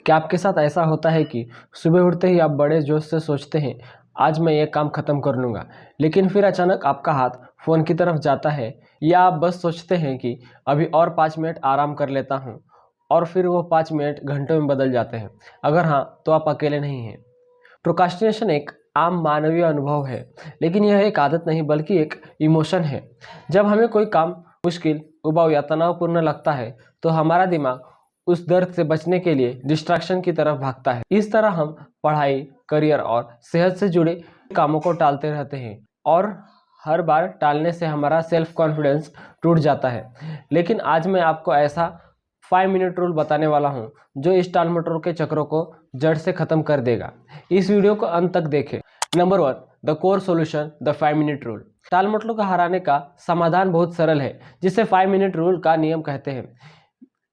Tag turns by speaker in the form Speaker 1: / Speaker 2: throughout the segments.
Speaker 1: क्या आपके साथ ऐसा होता है कि सुबह उठते ही आप बड़े जोश से सोचते हैं आज मैं ये काम ख़त्म कर लूँगा, लेकिन फिर अचानक आपका हाथ फ़ोन की तरफ जाता है या आप बस सोचते हैं कि अभी और 5 मिनट आराम कर लेता हूँ और फिर वो 5 मिनट घंटों में बदल जाते हैं। अगर हाँ, तो आप अकेले नहीं हैं। प्रोक्रास्टिनेशन एक आम मानवीय अनुभव है, लेकिन यह एक आदत नहीं बल्कि एक इमोशन है। जब हमें कोई काम मुश्किल, उबाऊ या तनावपूर्ण लगता है, तो हमारा दिमाग उस दर्द से बचने के लिए डिस्ट्रैक्शन की तरफ भागता है। इस तरह हम पढ़ाई, करियर और सेहत से जुड़े कामों को टालते रहते हैं और हर बार टालने से हमारा सेल्फ कॉन्फिडेंस टूट जाता है। लेकिन आज मैं आपको ऐसा 5 मिनट रूल बताने वाला हूं जो इस टाल मटोल के चक्रों को जड़ से खत्म कर देगा। इस वीडियो को अंत तक देखें। Number 1, the core solution, the 5 minute rule. टाल मटोल को हराने का समाधान बहुत सरल है, जिसे 5 मिनट रूल का नियम कहते हैं।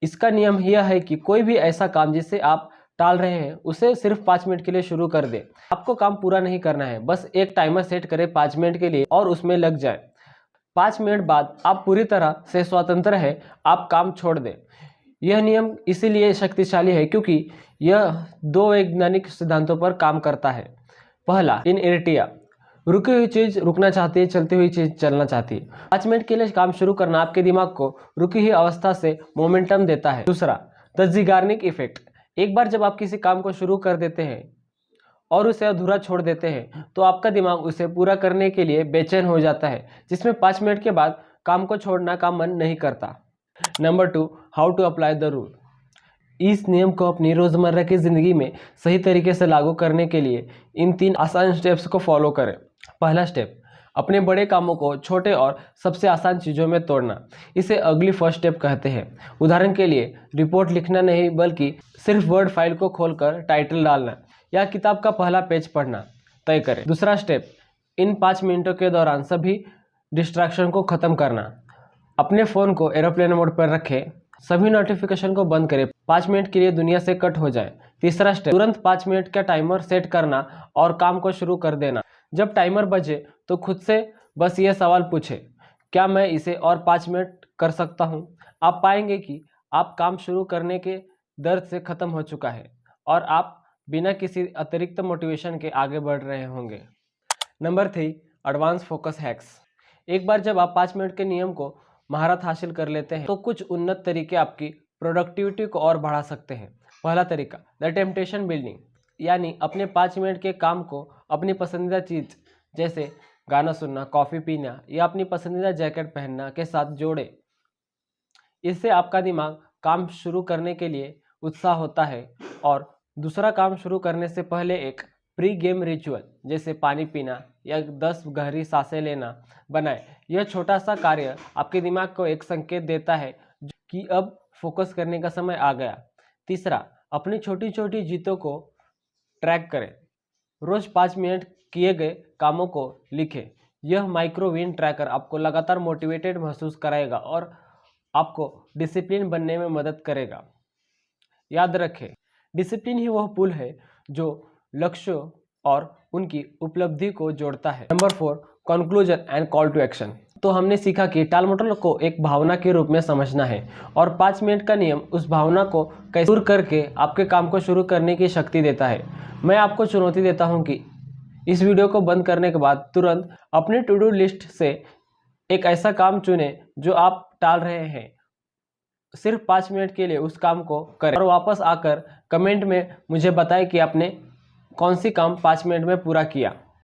Speaker 1: इसका नियम यह है कि कोई भी ऐसा काम जिसे आप टाल रहे हैं उसे सिर्फ 5 मिनट के लिए शुरू कर दें। आपको काम पूरा नहीं करना है, बस एक टाइमर सेट करें 5 मिनट के लिए और उसमें लग जाए। 5 मिनट बाद आप पूरी तरह से स्वतंत्र है, आप काम छोड़ दें। यह नियम इसीलिए शक्तिशाली है क्योंकि यह 2 वैज्ञानिक सिद्धांतों पर काम करता है। पहला, इन इनर्टिया, रुकी हुई चीज रुकना चाहती है, चलती हुई चीज चलना चाहती है। 5 मिनट के लिए काम शुरू करना आपके दिमाग को रुकी हुई अवस्था से मोमेंटम देता है। दूसरा, द ज़ीगार्निक इफेक्ट। एक बार जब आप किसी काम को शुरू कर देते हैं और उसे अधूरा छोड़ देते हैं तो आपका दिमाग उसे पूरा करने के लिए बेचैन हो जाता है, जिसमें 5 मिनट के बाद काम को छोड़ना का मन नहीं करता। Number 2, how to apply the rule. इस नियम को अपनी रोज़मर्रा की ज़िंदगी में सही तरीके से लागू करने के लिए इन 3 आसान स्टेप्स को फॉलो करें। पहला स्टेप, अपने बड़े कामों को छोटे और सबसे आसान चीज़ों में तोड़ना। इसे अगली फर्स्ट स्टेप कहते हैं। उदाहरण के लिए, रिपोर्ट लिखना नहीं बल्कि सिर्फ वर्ड फाइल को खोलकर टाइटल डालना या किताब का पहला पेज पढ़ना तय करें। दूसरा स्टेप, इन 5 मिनटों के दौरान सभी डिस्ट्रैक्शन को ख़त्म करना। अपने फ़ोन को एरोप्लेन मोड पर रखें, सभी नोटिफिकेशन को बंद करें, 5 मिनट के लिए दुनिया से कट हो जाए। तीसरा स्टेप, तुरंत 5 मिनट का टाइमर सेट करना और काम को शुरू कर देना। जब टाइमर बजे तो खुद से बस ये सवाल पूछें, क्या मैं इसे और 5 मिनट कर सकता हूँ? आप पाएंगे कि आप काम शुरू करने के दर्द से ख़त्म हो चुका है और आप बिना किसी अतिरिक्त मोटिवेशन के आगे बढ़ रहे होंगे। Number 3, advance focus hacks. एक बार जब आप 5 मिनट के नियम को महारत हासिल कर लेते हैं तो कुछ उन्नत तरीके आपकी प्रोडक्टिविटी को और बढ़ा सकते हैं। पहला तरीका, द टेम्पटेशन बिल्डिंग, यानी अपने 5 मिनट के काम को अपनी पसंदीदा चीज़ जैसे गाना सुनना, कॉफ़ी पीना या अपनी पसंदीदा जैकेट पहनना के साथ जोड़ें। इससे आपका दिमाग काम शुरू करने के लिए उत्साह होता है और दूसरा काम शुरू करने से पहले एक प्री गेम रिचुअल जैसे पानी पीना या 10 गहरी सांसें लेना बनाए। यह छोटा सा कार्य आपके दिमाग को एक संकेत देता है कि अब फोकस करने का समय आ गया। तीसरा, अपनी छोटी छोटी जीतों को ट्रैक करें। रोज 5 मिनट किए गए कामों को लिखें। यह माइक्रो विन ट्रैकर आपको लगातार मोटिवेटेड महसूस कराएगा और आपको डिसिप्लिन बनने में मदद करेगा। याद रखें, डिसिप्लिन ही वह पुल है जो लक्ष्यों और उनकी उपलब्धि को जोड़ता है। Number 4, conclusion and call to action. तो हमने सीखा कि टाल मटोल को एक भावना के रूप में समझना है और 5 मिनट का नियम उस भावना को कैसे दूर करके आपके काम को शुरू करने की शक्ति देता है। मैं आपको चुनौती देता हूं कि इस वीडियो को बंद करने के बाद तुरंत अपने टू डू लिस्ट से एक ऐसा काम चुनें जो आप टाल रहे हैं। सिर्फ 5 मिनट के लिए उस काम को करें और वापस आकर कमेंट में मुझे बताएं कि आपने कौन सी काम 5 मिनट में पूरा किया।